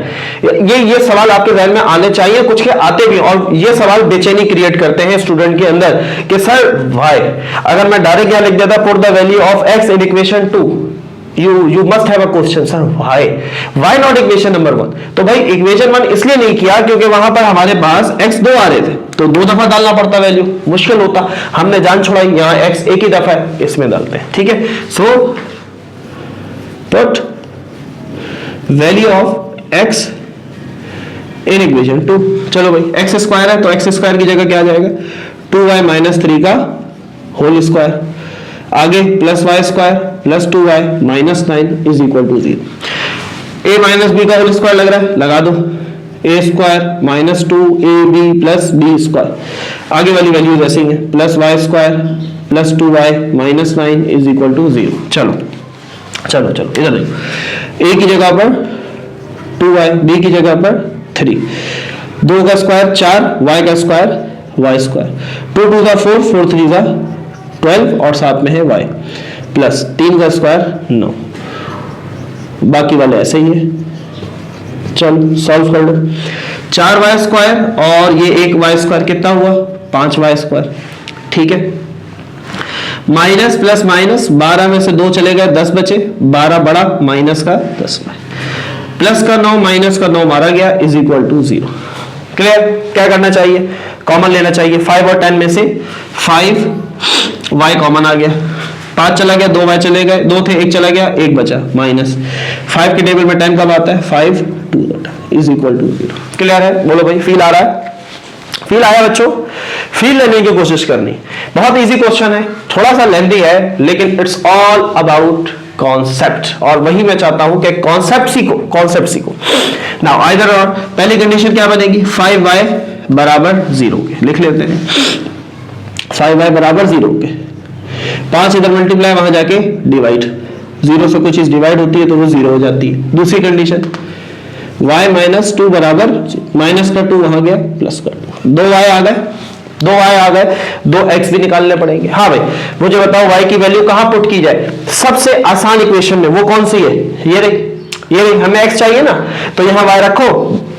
ये सवाल आपके ज़हन में आने चाहिए, कुछ के आते भी, और ये सवाल बेचैनी क्रिएट करते हैं स्टूडेंट के अंदर कि सर वाई, अगर मैं डायरेक्ट यहां लिख देता put the value of x in equation 2, you must have a question, sir why not equation number 1? तो भाई इक्वेशन 1 इसलिए नहीं किया क्योंकि वहां पर हमारे पास x 2 आ रहे थे, तो 2 दफा डालना पड़ता वैल्यू, मुश्किल होता, हमने जान छोड़ाई, यहाँ x 1 ही दफा है, इसमें डालते हैं, ठीक है। So put value of x in equation 2। चलो भाई, x स्क्वायर है तो x स्क्वायर की जगह क्या आ जाएगा? 2y माइनस 3 का होल स्क्वायर, आगे plus y square plus 2y minus 9 is equal to 0। a minus b का होल स्क्वायर लग रहा है, लगा दो, a square minus 2ab plus b square, आगे वाली वैल्यूज ऐसी हैं, plus y square plus 2y minus 9 is equal to 0। चलो चलो चलो इधर देखो, a की जगह पर 2y, b की जगह पर 3, 2 का स्क्वायर 4, y का स्क्वायर y स्क्वायर, 2 2 का 4, 4 3 का 12 और साथ में है y, प्लस 3 का स्क्वायर 9, बाकी वाले ऐसे ही है। चल सॉल्व कर लो, 4y स्क्वायर और ये एक y स्क्वायर कितना हुआ? 5y स्क्वायर, ठीक है। माइनस प्लस माइनस, 12 में से 2 चले गए, 10 बचे, 12 बड़ा माइनस का 10, प्लस का 9 माइनस का 9 मारा गया इज इक्वल टू 0। क्लियर? क्या करना चाहिए? कॉमन लेना चाहिए, 5 और 10 में से 5y कॉमन आ गया, 5 चला गया, 2y चले गए, 2 थे 1 चला गया, 1 बचा, माइनस 5 के टेबल में 10 कब आता है? 5 2 इज इक्वल टू 0। क्लियर है? बोलो भाई, फील आ रहा है? फील आया बच्चों? फील लेने की कोशिश करनी, बहुत इजी क्वेश्चन है, थोड़ा सा लेंथी है, लेकिन इट्स ऑल अबाउट कॉन्सेप्ट, और वही मैं चाहता हूं कि कॉन्सेप्ट सीखो। नाउ आइदर और, पहली कंडीशन क्या बनेगी? 5y बराबर 0 के, लिख लेते हैं 5y बराबर 0 के, 5 इधर मल्टीप्लाई, वहां जाके डिवाइड, 0 से कोई चीज डिवाइड होती है तो वो 0 हो जाती है। दूसरी कंडीशन y माइनस 2 बराबर, माइनस का 2 वहां गया, प्लस का 2, 2y आ गए, 2x भी निकालने पड़ेंगे। हाँ भाई, मुझे बताओ y की वैल्यू कहां पुट की जाए? सबसे आसान इक्वेशन में, वो कौन सी है? ये रही, हमें x चाहिए ना, तो यहां y रखो,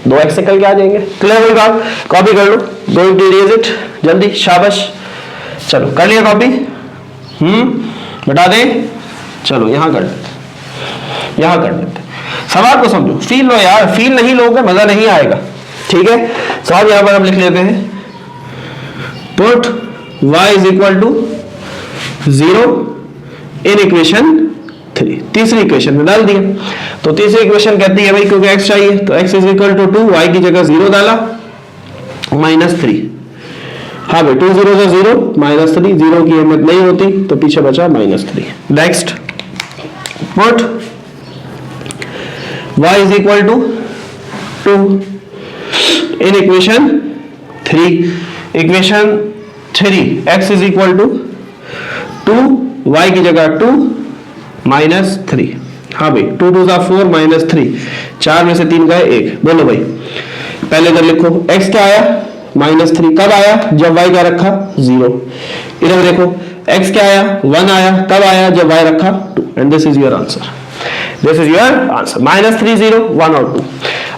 2x निकल के आ जाएंगे। क्लियर हुई बात? कॉपी कर लो, गोइंग टू इरेज इट, जल्दी, शाबाश। चलो कर लिया कॉपी? बता दें, चलो यहां कर लेते, सवाल को समझो, फील लो यार, फील नहीं लोगे मजा नहीं आएगा, ठीक है। सवाल यहां पर हम लिख लेते हैं, put y is equal to 0 in equation 3, तीसरी इक्वेशन में डाल दिया। तो तीसरी इक्वेशन कहती है भाई क्योंकि x चाहिए तो x is equal to 2, y की जगह 0 डाला, माइनस 3। हाँ भाई, 2 0 से 0 माइनस 3, 0 की अहमियत नहीं होती तो पीछे बचा minus 3। Next, put y is equal to 2 in equation 3, equation 3 x is equal to 2, y की जगह 2 माइनस 3। हाँ भाई, 2 2 4 माइनस 3, 4 में से 3 गए 1। बोलो भाई, पहले इधर लिखो, x क्या आया? माइनस 3, कब आया? जब y का रखा 0। इधर देखो, x क्या आया? 1 आया, कब आया? जब y रखा 2, and this is your answer, minus 3 0 1 और 2।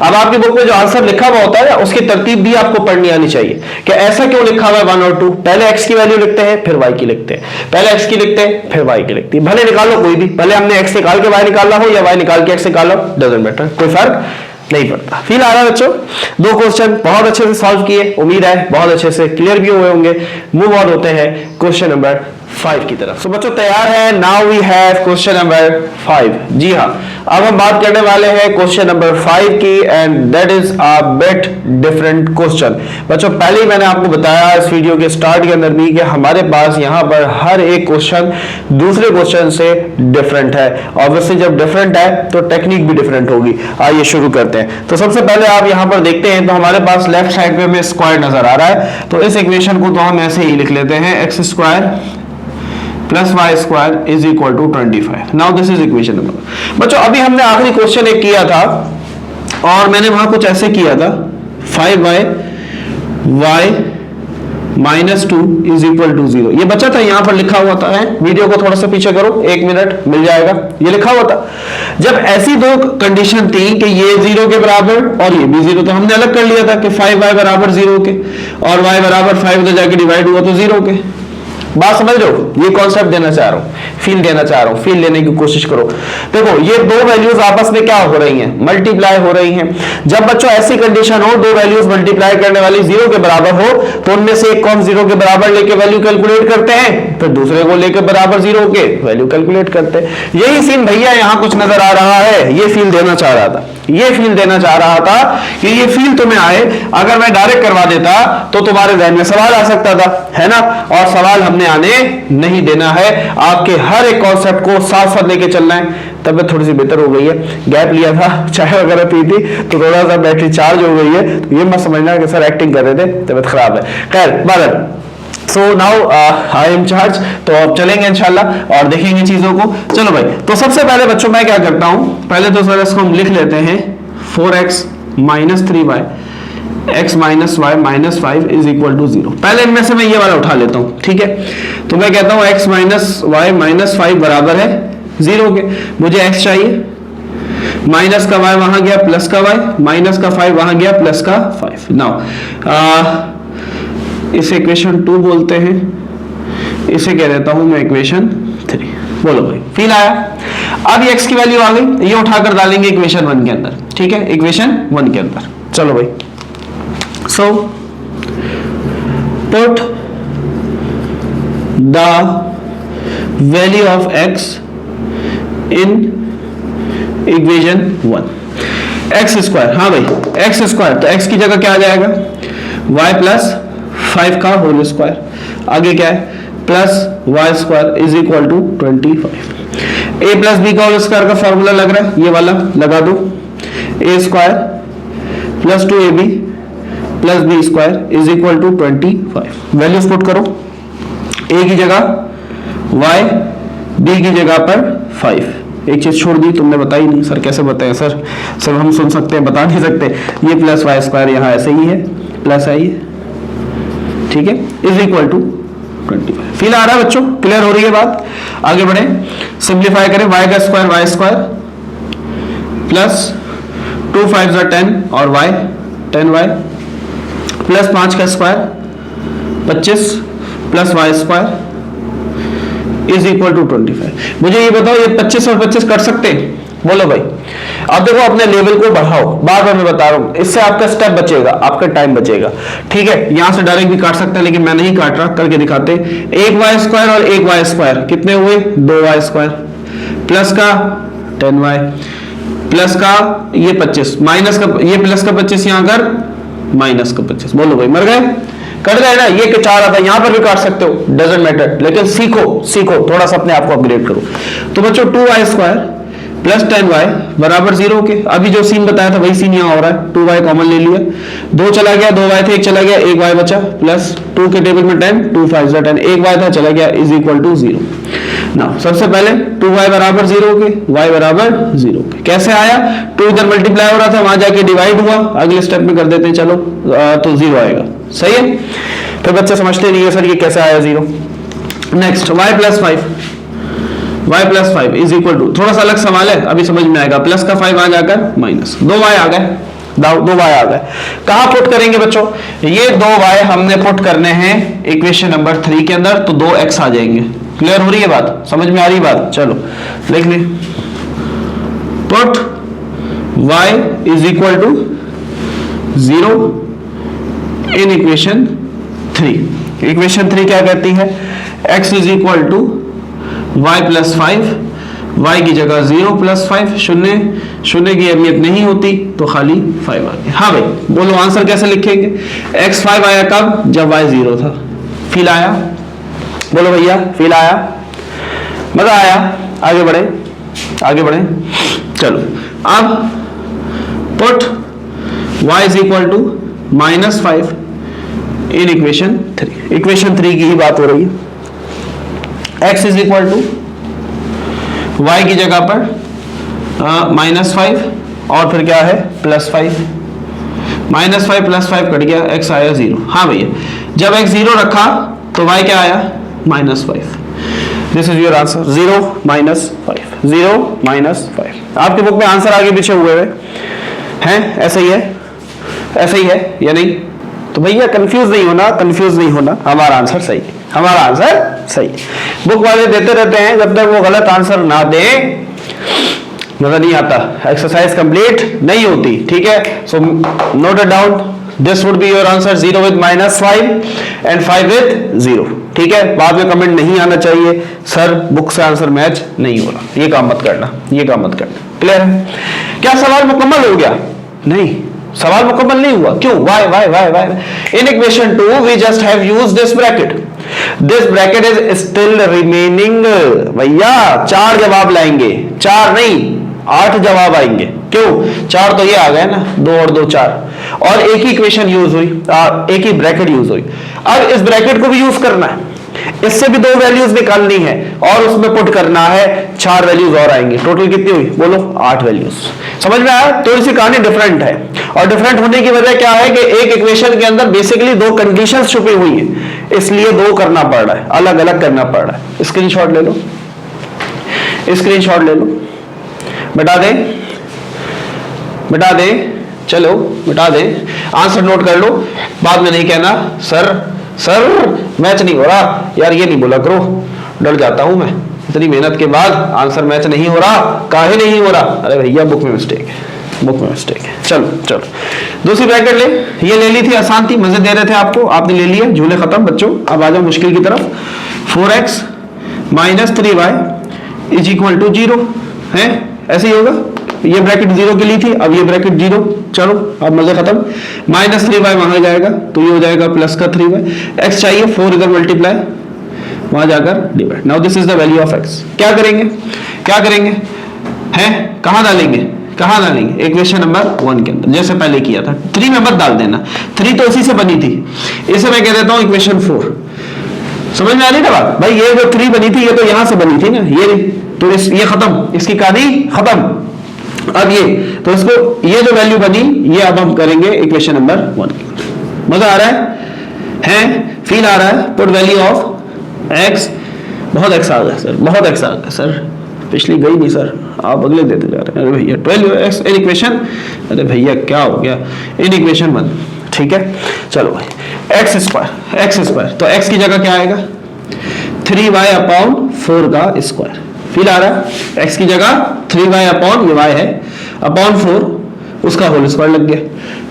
अब आपकी बुक में जो आंसर लिखा हुआ होता है उसकी तरतीब भी आपको पढ़नी आनी चाहिए कि ऐसा क्यों लिखा हुआ है 1 और 2। पहले x की वैल्यू लिखते हैं, फिर y की लिखते हैं, पहले x की लिखते हैं, फिर y की लिखते हैं। भले निकालो कोई भी, पहले हमने x निकाल के y निकाला हो या y निकाल के x निकाला हो, डजंट मैटर, कोई फर्क नहीं पड़ता। फील आ रहा है बच्चों? 2 क्वेश्चन बहुत अच्छे से सॉल्व किए, उम्मीद है बहुत अच्छे से क्लियर भी हुए होंगे। मूव ऑन होते हैं क्वेश्चन नंबर 5 की तरफ। बच्चों तैयार है? Now we have question number 5। जी हाँ, अब हम बात करने वाले हैं क्वेश्चन नंबर 5 की, and that is a bit different question. बच्चों पहले ही मैंने आपको बताया इस वीडियो के स्टार्ट के अंदर भी कि हमारे पास यहाँ पर हर एक क्वेश्चन दूसरे क्वेश्चन से डिफरेंट है। ऑब्वियसली जब डिफरेंट है तो टेक्निक भी डिफरेंट होगी। आइए शुरू करते हैं। तो सबसे पहले आप यहाँ पर देखते हैं तो हमारे पास लेफ्ट साइड पे हमें स्क्वायर नजर आ रहा है, तो इस इक्वेशन को तो हम ऐसे ही लिख लेते हैं, x square plus y square is equal to 25। Now this is equation number. बच्चों अभी हमने आखिरी क्वेश्चन एक किया था और मैंने वहां कुछ ऐसे किया था, 5y y minus 2 is equal to 0। ये बचा था, यहां पर लिखा हुआ था, वीडियो को थोड़ा सा पीछे करो, 1 मिनट मिल जाएगा, ये लिखा हुआ था। जब ऐसी दो कंडीशन थी कि ये 0 के बराबर और ये भी 0, तो हमने अलग कर लिया था कि 5y बराबर 0 के और y बराबर 5 तो जाके डिवाइड हुआ तो 0 के। बात समझ रहे हो? ये कॉन्सेप्ट देना चाह रहा हूं, फील देना चाह रहा हूं, फील लेने की कोशिश करो। देखो ये दो वैल्यूज आपस में क्या हो रही हैं? मल्टीप्लाई हो रही हैं। जब बच्चों ऐसी कंडीशन हो, दो वैल्यूज मल्टीप्लाई करने वाली 0 के बराबर हो, तो उनमें से एक को हम 0 के बराबर लेके वैल्यू कैलकुलेट करते हैं, फिर दूसरे को लेके बराबर 0 के वैल्यू कैलकुलेट करते हैं। यही सीन भैया यहां कुछ नजर आ रहा है, ये फील देना चाह रहा था, ये फील देना चाह रहा था कि ये फील तुम्हें आए। अगर मैं डायरेक्ट करवा देता तो तुम्हारे ध्यान में सवाल आ सकता था, है ना? और सवाल हमने आने नहीं देना है। आपके हर एक कॉन्सेप्ट को साथ साथ लेके चलना है। तबियत थोड़ी सी बेहतर हो गई है, गैप लिया था, चाय वगैरह पी थी तो थोड़ा सा बैटरी चार्ज हो गई है, तो ये मत समझना कि सर एक्टिंग कर रहे थे, तबियत खराब है। खैर बादल, so now I am charge, तो अब चलेंगे इंशाल्लाह और देखेंगे चीजों को। चलो भाई, तो सबसे पहले बच्चों मैं क्या करता हूं, पहले तो सर इसको हम लिख लेते हैं 4x minus 3y x minus y minus 5 is equal to 0। पहले इनमें से मैं ये वाला उठा लेता हूं, ठीक है? तो मैं कहता हूं x माइनस वाई माइनस 5 बराबर है 0 के। मुझे x चाहिए, माइनस का y वहां गया, प्लस का y, माइनस का 5 वहां गया, प्लस का 5। नाउ इसे इक्वेशन 2 बोलते हैं, इसे कह देता हूं मैं इक्वेशन 3। बोलो भाई, फील आया? अब ये x की वैल्यू आ गई, ये उठाकर डालेंगे इक्वेशन 1 के अंदर, ठीक है? इक्वेशन 1 के अंदर। चलो भाई, so put the value of x in equation 1। x square, हाँ भाई x स्क्वायर, तो x की जगह क्या आ जाएगा? y प्लस 5 का होल स्क्वायर, आगे क्या है? Plus y square is equal to 25। a plus b का होल स्क्वायर का फॉर्मूला लग रहा है, ये वाला लगा दो, a square plus 2ab plus b square is equal to 25। Values put करो, a की जगह y, b की जगह पर 5। एक चीज छोड़ दी, तुमने बताई नहीं। सर कैसे बताएं? सर सब हम सुन सकते हैं, बता नहीं सकते। ये प्लस वाई स्क्वायर यहाँ ऐसे ही है, प्लस है ये, ठीक है, इज इक्वल टू 25। फील आ रहा है बच्चों? क्लियर हो रही है बात? आगे बढ़े, सिंप्लीफाई करें, y का स्क्वायर वाई स्क्वायर प्लस 2 5 10 और y 10y प्लस 5 का square 25 plus y square is equal to 25। मुझे ये बताओ, ये 25 और 25 कर सकते हैं? बोलो भाई। अब देखो अपने लेवल को बढ़ाओ, बार बार मैं बता रहा हूं, इससे आपका स्टेप बचेगा, आपका टाइम बचेगा, ठीक है? यहां से डायरेक्ट भी काट सकते हैं, लेकिन मैं नहीं काट रहा, करके दिखाते। एक वाई स्क्वायर और एक वाई स्क्वायर कितने हुए? 2 वाई स्क्वायर प्लस का 10y प्लस का ये 25 माइनस का ये प्लस का 25 यहां कर माइनस का 25। बोलो भाई, मर गए? कट गए ना? ये क्या चाह रहा था, यहां पर भी काट सकते हो, डजंट मैटर, लेकिन सीखो सीखो थोड़ा सा, अपने आप को अपग्रेड करो। तो बच्चों 2y स्क्वायर प्लस 10y बराबर 0 के। अभी जो सीन बताया था वही सीन यहाँ हो रहा है, 2y कॉमन ले लिया, 2 चला गया, 2y थे, 1 चला गया, 1y बचा, प्लस 2 के टेबल में 10, 2 5 10, 1y था, चला गया, इज इक्वल टू 0। ना सबसे पहले 2y बराबर 0 के, y बराबर 0 के। कैसे आया? 2 इधर मल्टीप्लाई हो रहा था, वहां जाके डिवाइड हुआ, अगले स्टेप में कर देते हैं, चलो तो 0 आएगा। सही है? फिर बच्चे समझते नहीं है सर ये कैसे आया 0। Next y plus 5, y plus 5 is equal to, थोड़ा सा अलग सवाल है, अभी समझ में आएगा, प्लस का 5 आ जाकर माइनस 2y आ गए, 2y आ गए। कहां पुट करेंगे बच्चों? ये 2y हमने पुट करने हैं इक्वेशन नंबर 3 के अंदर, तो 2x आ जाएंगे। क्लियर हो रही है बात? समझ में आ रही है बात? चलो लिख ले, put y is equal to 0 in equation 3। Equation 3 क्या कहती है? x is equal to y plus 5, y की जगह 0 प्लस 5, शून्य शून्य की अहमियत नहीं होती तो खाली 5 आ गया। हाँ भाई बोलो आंसर कैसे लिखेंगे? x 5 आया कब? जब y 0 था। फील आया? बोलो भैया फील आया? मजा आया? आगे बढ़े आगे बढ़े। चलो अब put y is equal to -5 in equation 3। Equation 3 की ही बात हो रही है। x is equal to y की जगह पर -5 और फिर क्या है +5, -5 +5 कट गया, x आया 0। हाँ भैया जब x 0 रखा तो y क्या आया? -5। This is your answer, 0 -5, 0 -5। आपके बुक में आंसर आगे पीछे हुए हैं, ऐसे ही है, ऐसे ही है या नहीं? तो भैया कंफ्यूज नहीं होना, कंफ्यूज नहीं होना, हमारा आंसर सही है, हमारा आंसर सही। बुक वाले देते रहते हैं, जब तक वो गलत आंसर ना दे मजा नहीं आता, एक्सरसाइज कंप्लीट नहीं होती। ठीक है, so note it down, this would be your answer, 0 with -5 and 5 with 0। ठीक है, बाद में कमेंट नहीं आना चाहिए सर बुक से आंसर मैच नहीं हो रहा, ये काम मत करना, ये काम मत करना। क्लियर है? क्या सवाल मुकम्मल हो गया? नहीं, सवाल मुकम्मल नहीं हुआ। क्यों? why in equation 2 we just have used this bracket is still remaining। भैया 4 जवाब लाएंगे, 4 नहीं 8 जवाब आएंगे। क्यों? 4 तो ये आ गए ना, 2 और 2 4, और एक ही इक्वेशन यूज हुई, एक ही ब्रैकेट यूज हुई। अब इस ब्रैकेट को भी यूज करना है, इससे भी 2 वैल्यूज निकालनी है और उसमें पुट करना है, 4 वैल्यूज और आएंगे। टोटल कितनी हुई बोलो? 8 वैल्यूज। समझ में आया? थोड़ी सी कहानी डिफरेंट है, और डिफरेंट होने की वजह क्या है कि एक इक्वेशन के अंदर बेसिकली 2 कंडीशंस छुपी हुई है, इसलिए 2 करना पड़ रहा है, अलग अलग करना पड़ रहा है। स्क्रीनशॉट ले लो, स्क्रीनशॉट ले लो, मिटा दे, मिटा दे, चलो मिटा दे, आंसर नोट कर लो। बाद में नहीं कहना सर मैच नहीं हो रहा, यार ये नहीं बोला करो, डर जाता हूं मैं, इतनी मेहनत के बाद आंसर मैच नहीं हो रहा, काहे नहीं हो रहा? अरे भैया बुक में मिस्टेक है, बुक में मिस्टेक है। चलो चलो दूसरी ब्रैकेट ले, ये ले ली थी, आसान थी, मजे दे रहे थे आपको, आपने ले लिया, झूले खत्म बच्चों। अब आ जाओ मुश्किल की तरफ। 4x - 3y is equal to 0 है, ऐसे ही होगा। ये ब्रैकेट 0 की ली थी, अब ये ब्रैकेट 0, चलो अब मजे खत्म। -3y वहां जाएगा तो ये हो जाएगा प्लस का 3y, x चाहिए 4 इधर मल्टीप्लाई, वहां जाकर divide. Now this is the value of x। क्या करेंगे, क्या करेंगे हैं, कहां डालेंगे, कहां डालेंगे? इक्वेशन नंबर 1 के अंदर, जैसे पहले किया था। 3 में मत डाल देना, 3 तो इसी से बनी थी, इसे मैं कह देता हूं इक्वेशन 4। समझ में आ रही ना बात भाई? ये जो 3 बनी थी ये तो यहां से बनी थी ना, ये तो ये खत्म, इसकी कहानी खत्म। अब ये तो इसको, ये जो वैल्यू बनी ये अब हम करेंगे इक्वेशन नंबर 1 के अंदर। मजा आ रहा है? फील आ रहा है? पुट वैल्यू ऑफ x, बहुत x आ गया सर, बहुत x आ गया सर, पिछली गई नहीं सर, आप अगले देते जा रहे हैं। अरे भैया 12x इन इक्वेशन, अरे भैया क्या हो गया, इन इक्वेशन 1। ठीक है चलो भाई, x स्क्वायर, तो x की जगह क्या आएगा? 3y अपॉन 4 का स्क्वायर। फील आ रहा है? x की जगह 3y अपॉन, ये y है, अपॉन 4 उसका होल स्क्वायर लग गया,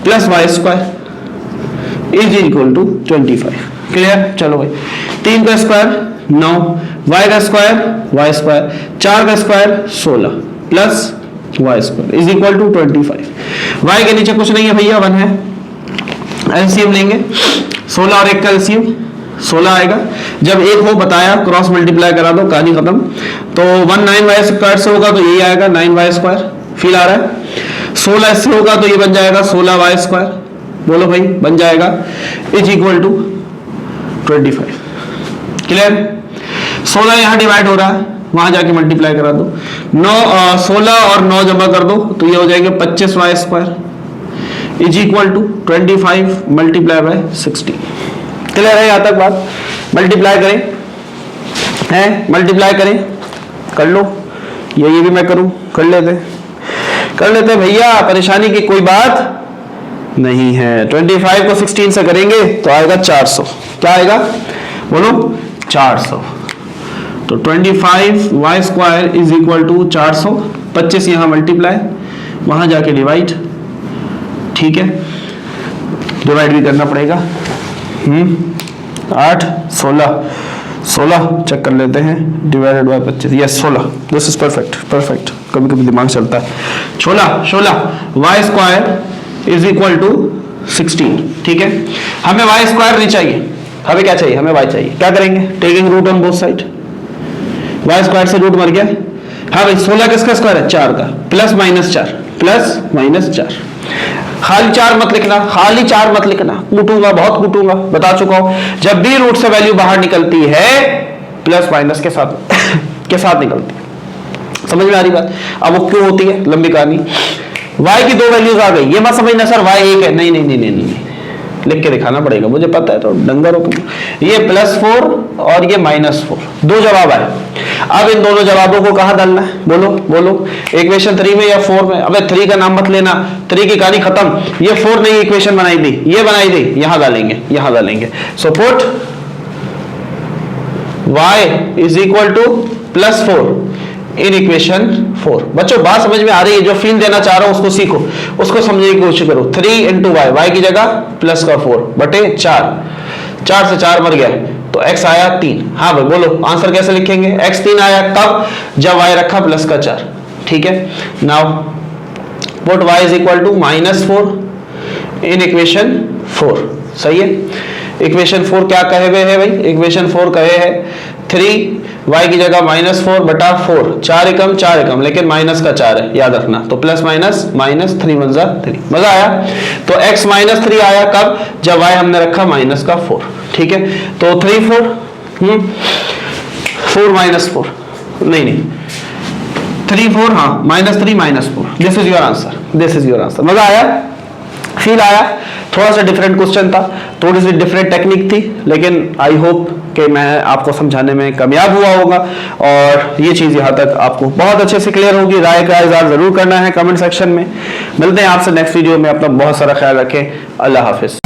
plus y square is equal to 25। Clear? चलो भाई, 3 का स्क्वायर 9, y का स्क्वायर y स्क्वायर, 4 का square 16 plus y square is equal to 25। y के नीचे कुछ नहीं है भैया, 1 है। एलसीएम लेंगे, 16 और 1 का एलसीएम 16 आएगा। जब 1 हो बताया, क्रॉस मल्टीप्लाई करा दो, कहानी खत्म। तो 1 9y स्क्वायर से होगा तो यही आएगा 9y स्क्वायर। फील आ रहा है? 16 से होगा तो ये बन जाएगा 16y स्क्वायर, बोलो भाई बन जाएगा, इज इक्वल टू 25। क्लियर? 16 यहां डिवाइड हो रहा है, वहां जाके मल्टीप्लाई करा दो, 16 और 9 जमा कर दो तो ये हो जाएगा 25y square is equal to 25 multiply by 60। Clear है यहां तक बात? मल्टीप्लाई करें, हैं मल्टीप्लाई करें, कर लो, ये भी मैं करूं, कर लेते भैया, परेशानी की कोई बात नहीं है। 25 को 16 से करेंगे तो आएगा 400। क्या आएगा बोलो? 400। तो 25y square is equal to 400, 25 यहां मल्टीप्लाई, वहां जाके डिवाइड। ठीक है, डिवाइड भी करना पड़ेगा। 8 16 16 चेक कर लेते हैं, divided by 25, yes 16, this is perfect, perfect. कभी कभी दिमाग चलता है। 16 y square is equal to 16, ठीक है। हमें वाई स्क्वायर नहीं चाहिए, हमें क्या चाहिए, हमें वाई चाहिए। क्या करेंगे, taking root on both side, y square से रूट मर गया। हाँ भाई 16 किसका स्क्वायर है, 4 का, प्लस माइनस 4, प्लस माइनस 4। खाली 4 मत लिखना, खाली 4 मत लिखना, कूटूंगा, बहुत कूटूंगा, बता चुका हूं। जब भी रूट से वैल्यू बाहर निकलती है प्लस माइनस के साथ के साथ निकलती है। समझ में आ रही बात। अब वो क्यों होती है, लंबी कहानी। y की 2 वैल्यूज आ गई, ये मत समझना सर y 1 है, नहीं नहीं नहीं नहीं नहीं, लिख के दिखाना पड़ेगा, मुझे पता है, तो डंगर हो तुम। ये +4 और ये -4, 2 जवाब आए। अब इन दोनों जवाबों को कहां डालना है, बोलो बोलो, इक्वेशन 3 में या 4 में। अबे 3 का नाम मत लेना, 3 की कहानी खत्म। ये 4 नहीं इक्वेशन बनाई थी, ये बनाई थी, यहां डालेंगे, यहां डालेंगे। So put y is equal to +4 in equation 4। बच्चों बात समझ में आ रही है, जो फील देना चाह रहा हूं उसको सीखो, उसको समझने की कोशिश करो। 3 इंटू वाई की जगह प्लस का 4 बटे 4, 4 से 4 मर गया, तो x आया 3। हाँ भाई बोलो आंसर कैसे लिखेंगे, x 3 आया कब, जब y रखा प्लस का 4, ठीक है। Now put y is equal to -4 in equation 4, सही है। इक्वेशन 4 क्या कहे हुए है भाई, इक्वेशन 4 कहे है 3 y की जगह -4 बटा 4, 4 एकम 4 एकम, लेकिन माइनस का 4 है, याद रखना, तो प्लस माइनस माइनस 3 1 जा 3। मजा आया। तो x -3 आया कब, जब y हमने रखा माइनस का 4, ठीक है। तो 3 4 4 -4 नहीं नहीं 3 4, हाँ -3 -4, this is your answer, this is your answer. मजा आया, फील आया। थोड़ा सा डिफरेंट क्वेश्चन था, थोड़ी सी डिफरेंट टेक्निक थी, लेकिन आई होप कि मैं आपको समझाने में कामयाब हुआ होगा और ये चीज़ यहाँ तक आपको बहुत अच्छे से क्लियर होगी। राय का इज़हार ज़रूर करना है कमेंट सेक्शन में। मिलते हैं आपसे नेक्स्ट वीडियो में, अपना बहुत सारा ख्याल रखें। अल्लाह हाफिज़।